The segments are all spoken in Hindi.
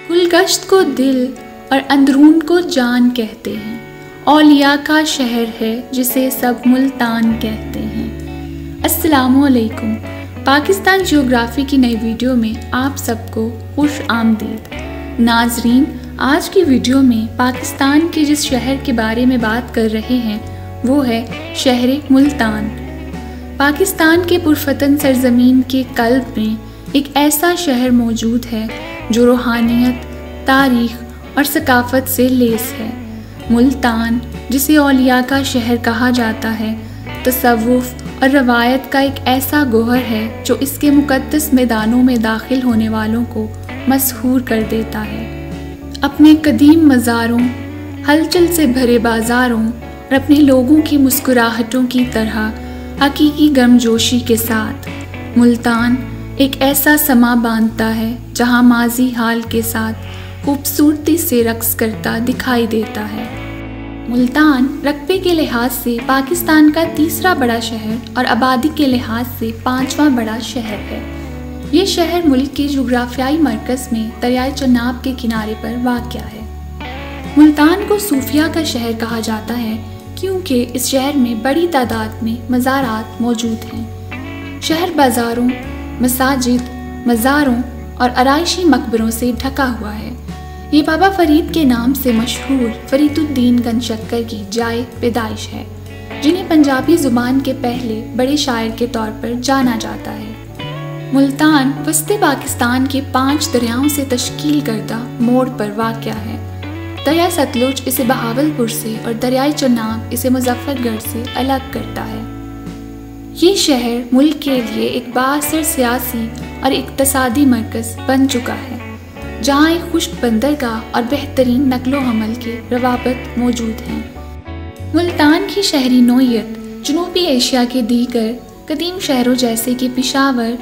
गुलगश्त को दिल और अंदरून को जान कहते हैं। औलिया का शहर है जिसे सब मुल्तान कहते हैं। अस्सलामुअलैकुम। पाकिस्तान जियोग्राफी की नई वीडियो में आप सबको खुश आमदीद। नाजरीन, आज की वीडियो में पाकिस्तान के जिस शहर के बारे में बात कर रहे हैं वो है शहर मुल्तान। पाकिस्तान के पुरफतन सरजमीन के कल्ब में एक ऐसा शहर मौजूद है जो रूहानियत, तारीख और सकाफत से लेस है। मुल्तान, जिसे औलिया का शहर कहा जाता है, तसव्वुफ और रवायत का एक ऐसा गोहर है जो इसके मुक़द्दस मैदानों में दाखिल होने वालों को मशहूर कर देता है। अपने कदीम मज़ारों, हलचल से भरे बाज़ारों और अपने लोगों की मुस्कुराहटों की तरह हकीकी गर्मजोशी के साथ मुल्तान एक ऐसा समा बांधता है जहां माजी हाल के साथ खूबसूरती से रक्स करता दिखाई देता है। मुल्तान रकबे के लिहाज से पाकिस्तान का तीसरा बड़ा शहर और आबादी के लिहाज से 5वां बड़ा शहर है। ये शहर मुल्क के जोग्राफियाई मरकज़ में दरियाए चनाब के किनारे पर वाक़या है। मुल्तान को सूफिया का शहर कहा जाता है क्योंकि इस शहर में बड़ी तादाद में मज़ारात मौजूद हैं। शहर बाज़ारों, मसाजिद, मज़ारों और आराइशी मकबरों से ढका हुआ है। ये बाबा फरीद के नाम से मशहूर फरीदुद्दीन गंजशक्कर की जाए पैदाइश है, जिन्हें पंजाबी ज़ुबान के पहले बड़े शायर के तौर पर जाना जाता है। मुल्तान वस्ती पाकिस्तान के 5 दरियाओं से तश्कील करदा मोड़ पर वाक़या है। दरिया सतलुज इसे बहावलपुर से और दरियाए चनाब इसे मुजफ्फरगढ़ से अलग करता है। ये शहर मुल्क के लिए एक बाअसर सियासी और इक़्तिसादी मरकज़ बन चुका है, जहाँ एक खुश्क बंदरगाह और बेहतरीन नकलो हमल के रवाबत मौजूद हैं। मुल्तान की शहरी नोयत जनूबी एशिया के दीगर कदीम शहरों जैसे कि पेशावर,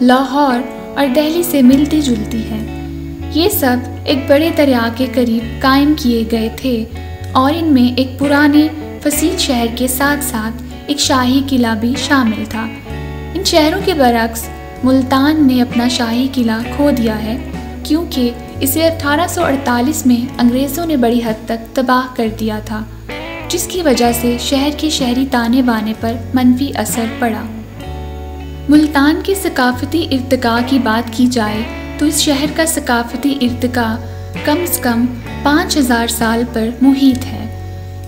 लाहौर और दिल्ली से मिलती जुलती है। ये सब एक बड़े दरिया के करीब कायम किए गए थे और इनमें एक पुराने फसील शहर के साथ साथ एक शाही किला भी शामिल था। इन शहरों के बरक्स मुल्तान ने अपना शाही किला खो दिया है क्योंकि इसे 1848 में अंग्रेज़ों ने बड़ी हद तक तबाह कर दिया था, जिसकी वजह से शहर के शहरी ताने बाने पर मनफी असर पड़ा। मुल्तान के सकाफती इर्तिका की बात की जाए तो इस शहर का सकाफती इर्तिका कम से कम 5000 साल पर मुहित है।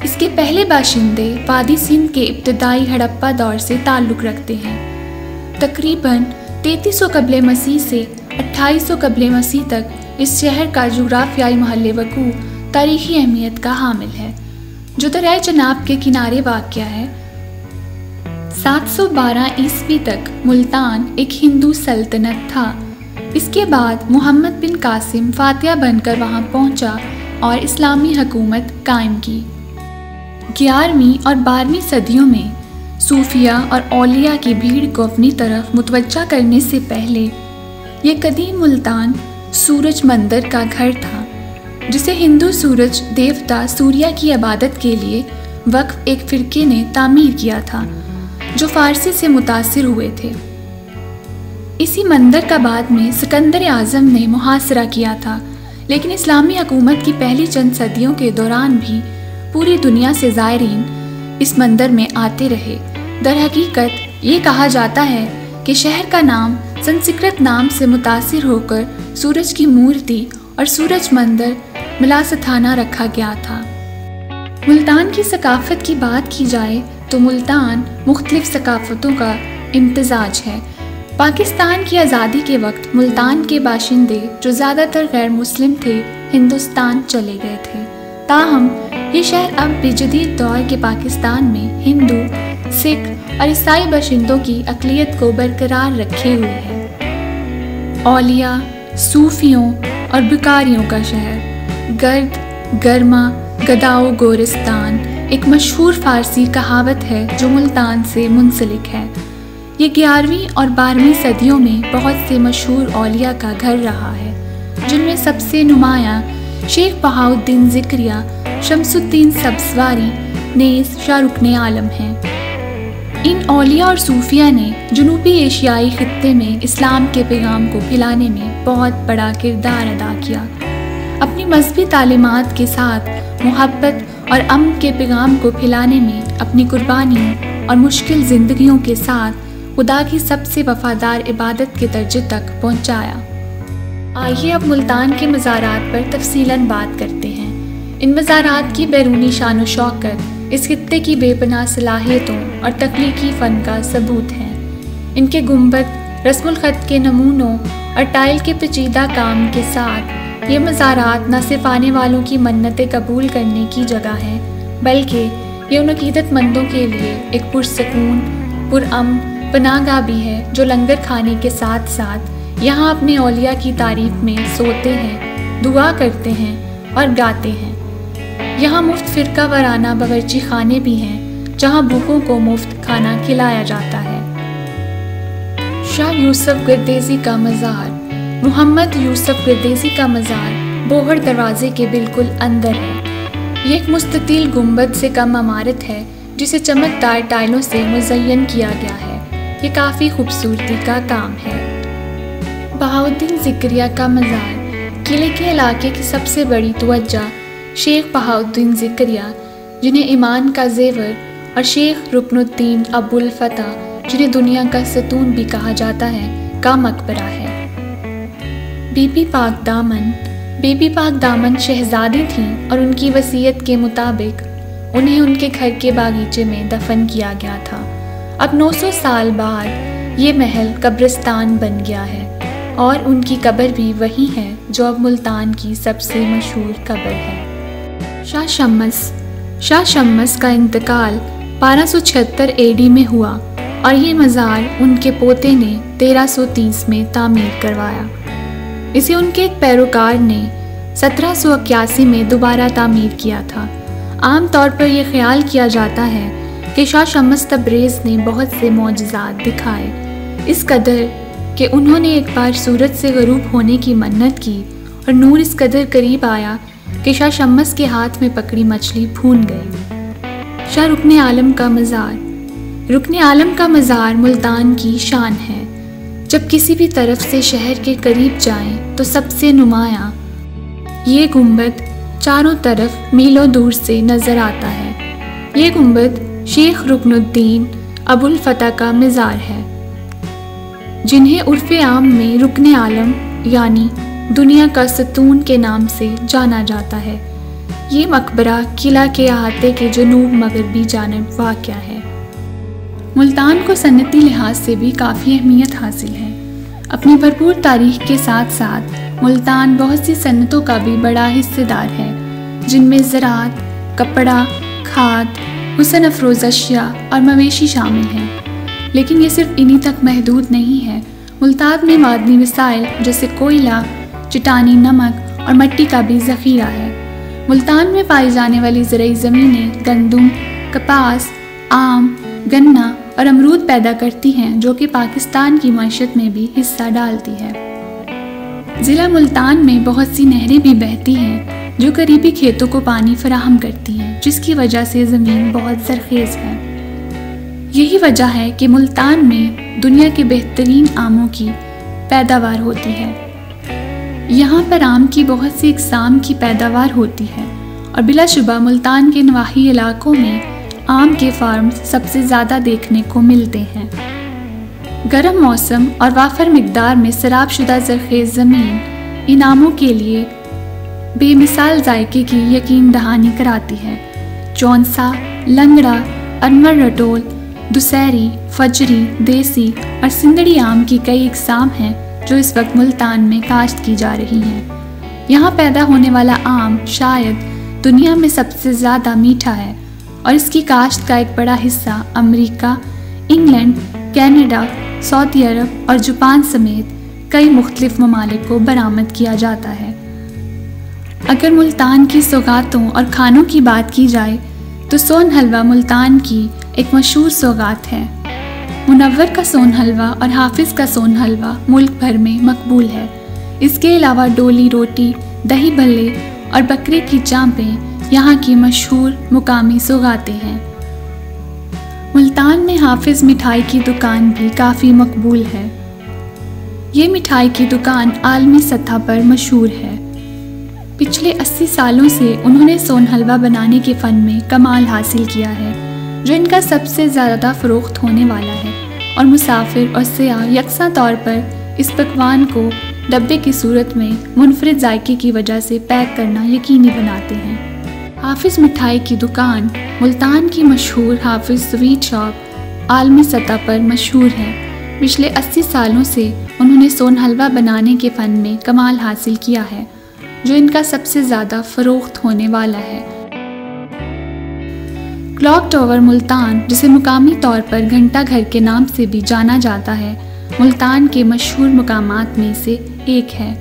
इसके पहले बाशिंदे वादी सिंध के इब्तदाई हड़प्पा दौर से ताल्लुक़ रखते हैं। तकरीबन 3300 कबले मसीह से 2800 कबले मसीह तक इस शहर का जोग्राफियाई महल वकू तारीख़ी अहमियत का हामिल है, जो दरियाए चनाब के किनारे वाक़या है। 712 ईस्वी तक मुल्तान एक हिंदू सल्तनत था। इसके बाद मोहम्मद बिन कासिम फातिहा बनकर वहाँ पहुँचा और इस्लामी हुकूमत कायम की। 11वीं और 12वीं सदियों में सूफिया और औलिया की भीड़ को अपनी तरफ मुतवज्जा करने से पहले ये कदीम मुल्तान सूरज मंदिर का घर था, जिसे हिंदू सूरज देवता सूर्या की इबादत के लिए वक्फ एक फ़िरके ने तामीर किया था, जो फ़ारसी से मुतासिर हुए थे। इसी मंदिर का बाद में सिकंदर आज़म ने मुहासरा किया था, लेकिन इस्लामी हुकूमत की पहली चंद सदियों के दौरान भी पूरी दुनिया से ज़ायरीन इस मंदिर में आते रहे। दरहकीकत ये कहा जाता है कि शहर का नाम संस्कृत नाम से मुतासिर होकर सूरज की मूर्ति और सूरज मंदिर मिलासथाना रखा गया था। मुल्तान की सकाफत की बात की जाए तो मुल्तान मुख्तलिफ सकाफतों का इम्तिजाज है। पाकिस्तान की आज़ादी के वक्त मुल्तान के बाशिंदे, जो ज़्यादातर गैर मुस्लिम थे, हिंदुस्तान चले गए थे। ताहम ये शहर अब भी जदीद दौर के पाकिस्तान में हिंदू, सिख और ईसाई बाशिंदों की अक़लियत को बरकरार रखे हुए है। औलिया, सूफियों और बिकारियों का शहर। गर्द गर्मा गदाओ गोरिस्तान एक मशहूर फ़ारसी कहावत है जो मुल्तान से मुंसलिक है। ये 11वीं और 12वीं सदियों में बहुत से मशहूर औलिया का घर रहा है, जिनमें सबसे नुमायाँ शेख बहाउद्दीन ज़िक्रिया, शमसुद्दीन सब्ज़वारी, नेज़ शाहरुखने आलम हैं। इन औलिया और सूफिया ने जनूबी एशियाई खित्ते में इस्लाम के पैगाम को फैलाने में बहुत बड़ा किरदार अदा किया। अपनी मजहबी तालीमात के साथ मोहब्बत और अमन के पैगाम को फैलाने में अपनी कुर्बानियों और मुश्किल ज़िंदगियों के साथ खुदा की सबसे वफादार इबादत के दर्जे तक पहुँचाया। आइए अब मुल्तान के मज़ारात पर तफसीलन बात करते हैं। इन मज़ारात की बैरूनी शान व शौकत इस खित्ते की बेपनाह सलाहियतों और तख्लीकी फ़न का सबूत है। इनके गुंबद, रस्मुल ख़त के नमूनों और टाइल के पेचीदा काम के साथ ये मज़ारात न सिर्फ आने वालों की मन्नतें कबूल करने की जगह है, बल्कि ये उन अक़ीदतमंदों के लिए एक पुरसकून, पुरअमन पनाहगाह भी है जो लंगर खाने के साथ साथ यहाँ अपने औलिया की तारीफ में सोते हैं, दुआ करते हैं और गाते हैं। यहाँ मुफ्त फ़िरका वराना बावर्ची खाने भी हैं जहाँ भूखों को मुफ्त खाना खिलाया जाता है। शाह यूसुफ गर्देज़ी का मज़ार। मोहम्मद यूसुफ गर्देज़ी का मज़ार बोहर दरवाज़े के बिल्कुल अंदर है। ये एक मुस्ततील गुंबद से कम इमारत है जिसे चमकदार टाइलों से मुज़य्यन किया गया है। ये काफ़ी खूबसूरती का काम है। बहाउद्दीन ज़िक्रिया का मज़ार। किले के इलाके की सबसे बड़ी तवज्जो शेख बहाउद्दीन ज़िक्रिया, जिन्हें ईमान का ज़ेवर, और शेख रुकनुद्दीन अबुल फ़तह, जिन्हें दुनिया का सतून भी कहा जाता है, का मकबरा है। बीबी पाक दामन। बीबी पाक दामन शहज़ादी थीं और उनकी वसीयत के मुताबिक उन्हें उनके घर के बागीचे में दफन किया गया था। अब 900 साल बाद ये महल कब्रिस्तान बन गया है और उनकी कब्र भी वही है जो अब मुल्तान की सबसे मशहूर कब्र है। शाह शम्मस। शाह शम्मस का इंतकाल 1276 AD में हुआ और ये मज़ार उनके पोते ने 1330 में तामीर करवाया। इसे उनके एक पैरोकार ने 1781 में दोबारा तामीर किया था। आम तौर पर यह ख्याल किया जाता है कि शाह शम्मस तब्रेज़ ने बहुत से मौजज़ात दिखाए, इस कदर कि उन्होंने एक बार सूरज से ग़रूब होने की मन्नत की और नूर इस कदर करीब आया कि शाह शम्मस के हाथ में पकड़ी मछली भून गई। शाह रुकने आलम का मज़ार। रुकने आलम का मज़ार मुल्तान की शान है। जब किसी भी तरफ से शहर के करीब जाएं तो सबसे नुमायाँ ये गुंबद चारों तरफ मीलों दूर से नज़र आता है। ये गुंबद शेख रुकनुद्दीन अबुल फ़तह का मज़ार है, जिन्हें उर्फ़े आम में रुकने आलम यानी दुनिया का सतून के नाम से जाना जाता है। ये मकबरा किला के अहाते के जनूब मगरबी जानिब वाक़या है। मुल्तान को सन्नती लिहाज से भी काफ़ी अहमियत हासिल है। अपनी भरपूर तारीख़ के साथ साथ मुल्तान बहुत सी सन्नतों का भी बड़ा हिस्सेदार है, जिनमें ज़राअत, कपड़ा, खाद, हुसन अफरोज़ अशिया और मवेशी शामिल हैं। लेकिन ये सिर्फ इन्हीं तक महदूद नहीं है। मुल्तान में मादनी वसाइल जैसे कोयला, चट्टानी नमक और मिट्टी का भी ज़ख़ीरा है। मुल्तान में पाई जाने वाली ज़रई ज़मीनें गंदम, कपास, आम, गन्ना और अमरूद पैदा करती हैं, जो कि पाकिस्तान की मईशत में भी हिस्सा डालती है। ज़िला मुल्तान में बहुत सी नहरें भी बहती हैं जो करीबी खेतों को पानी फराहम करती हैं, जिसकी वजह से ज़मीन बहुत ज़रख़ेज़ है। यही वजह है कि मुल्तान में दुनिया के बेहतरीन आमों की पैदावार होती है। यहाँ पर आम की बहुत सी इक़साम की पैदावार होती है और बिलाशुबा मुल्तान के नवाही इलाकों में आम के फार्म सबसे ज़्यादा देखने को मिलते हैं। गर्म मौसम और वाफर मिकदार में सराबशुदा ज़रख़ेज़ ज़मीन इन आमों के लिए बेमिसाल जायके की यकीन दहानी कराती है। चौंसा, लंगड़ा, अनवर रटोल, दुसहरी, फजरी, देसी और सिंदड़ी आम की कई इक़साम हैं जो इस वक्त मुल्तान में काश्त की जा रही हैं। यहाँ पैदा होने वाला आम शायद दुनिया में सबसे ज़्यादा मीठा है और इसकी काश्त का एक बड़ा हिस्सा अमेरिका, इंग्लैंड, कनाडा, सऊदी अरब और जापान समेत कई मुख्तलिफ ममालिक को बरामद किया जाता है। अगर मुल्तान की सौगातों और खानों की बात की जाए तो सोन हलवा मुल्तान की एक मशहूर सौगात है। मुनव्वर का सोन हलवा और हाफिज़ का सोन हलवा मुल्क भर में मकबूल है। इसके अलावा डोली रोटी, दही भल्ले और बकरे की चांपें यहाँ की मशहूर मुकामी सौगातें हैं। मुल्तान में हाफिज़ मिठाई की दुकान भी काफ़ी मकबूल है। ये मिठाई की दुकान आलमी सतह पर मशहूर है। पिछले 80 सालों से उन्होंने सोन हलवा बनाने के फ़न में कमाल हासिल किया है, जो इनका सबसे ज़्यादा फ़रोख्त होने वाला है, और मुसाफिर और सयाह यकसा तौर पर इस पकवान को डब्बे की सूरत में मुनफरिद जायके की वजह से पैक करना यकीनी बनाते हैं। हाफिज़ मिठाई की दुकान मुल्तान की मशहूर हाफिज़ स्वीट शॉप आलमी सतह पर मशहूर है। पिछले 80 सालों से उन्होंने सोन हलवा बनाने के फ़न में कमाल हासिल किया है, जो इनका सबसे ज़्यादा फ़रोख्त होने वाला है। क्लॉक टावर मुल्तान, जिसे मुकामी तौर पर घंटा घर के नाम से भी जाना जाता है, मुल्तान के मशहूर मुकामात में से एक है।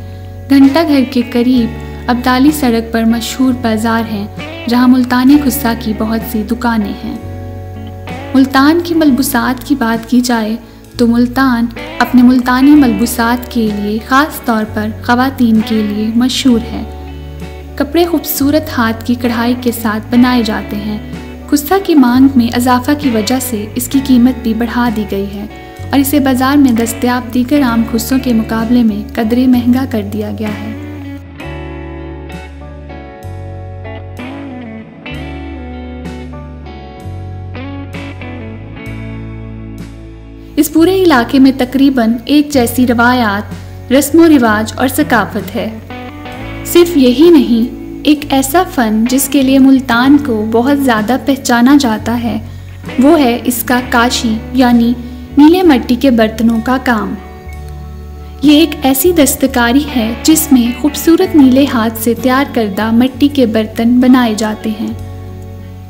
घंटा घर के करीब अब्दाली सड़क पर मशहूर बाज़ार है, जहाँ मुल्तानी खुस्सा की बहुत सी दुकानें हैं। मुल्तान की मलबूसात की बात की जाए तो मुल्तान अपने मुल्तानी मलबूसात के लिए ख़ास तौर पर ख़वातीन के लिए मशहूर है। कपड़े खूबसूरत हाथ की कढ़ाई के साथ बनाए जाते हैं। खुस्सा की मांग में इजाफा की वजह से इसकी कीमत भी बढ़ा दी गई है और इसे बाज़ार में दस्तयाब दीगर आम खुस्सों के मुकाबले में कदरे महंगा कर दिया गया है। इस पूरे इलाके में तकरीबन एक जैसी रवायात, रस्म व रिवाज और सकाफत है। सिर्फ यही नहीं, एक ऐसा फ़न जिसके लिए मुल्तान को बहुत ज़्यादा पहचाना जाता है, वो है इसका काशी यानी नीले मिट्टी के बर्तनों का काम। ये एक ऐसी दस्तकारी है जिसमें खूबसूरत नीले हाथ से तैयार करदा मिट्टी के बर्तन बनाए जाते हैं।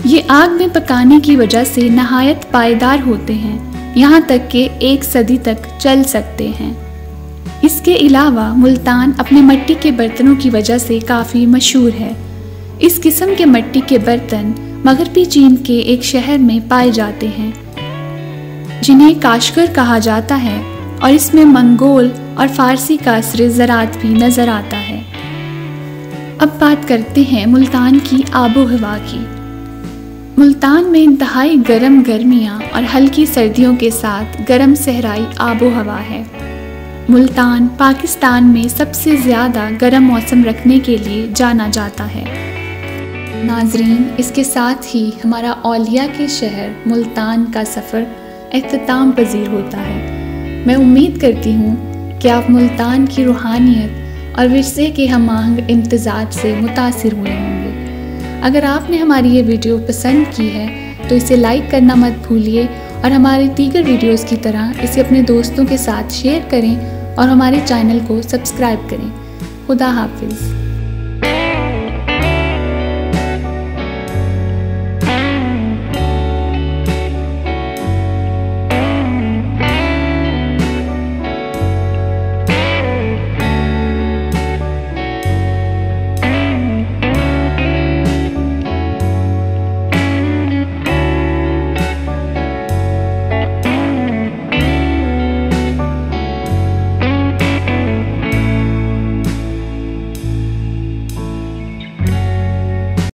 ये आग में पकाने की वजह से नहायत पायदार होते हैं, यहाँ तक कि 1 सदी तक चल सकते हैं। इसके अलावा मुल्तान अपने मिट्टी के बर्तनों की वजह से काफ़ी मशहूर है। इस किस्म के मिट्टी के बर्तन मगरबी चीन के एक शहर में पाए जाते हैं, जिन्हें काशगर कहा जाता है, और इसमें मंगोल और फ़ारसी का असर ज़रात भी नज़र आता है। अब बात करते हैं मुल्तान की आबो हवा की। मुल्तान में इंतहाई गर्म गर्मियाँ और हल्की सर्दियों के साथ गर्म सहराई आबो हवा है। मुल्तान पाकिस्तान में सबसे ज़्यादा गर्म मौसम रखने के लिए जाना जाता है। नाजरीन, इसके साथ ही हमारा औलिया के शहर मुल्तान का सफ़र इख्तिताम पजीर होता है। मैं उम्मीद करती हूँ कि आप मुल्तान की रूहानियत और विरसे के हम आहंग इम्तिज़ाज से मुतासिर हुए होंगे। अगर आपने हमारी ये वीडियो पसंद की है तो इसे लाइक करना मत भूलिए, और हमारी दीगर वीडियोस की तरह इसे अपने दोस्तों के साथ शेयर करें और हमारे चैनल को सब्सक्राइब करें। खुदा हाफिज़।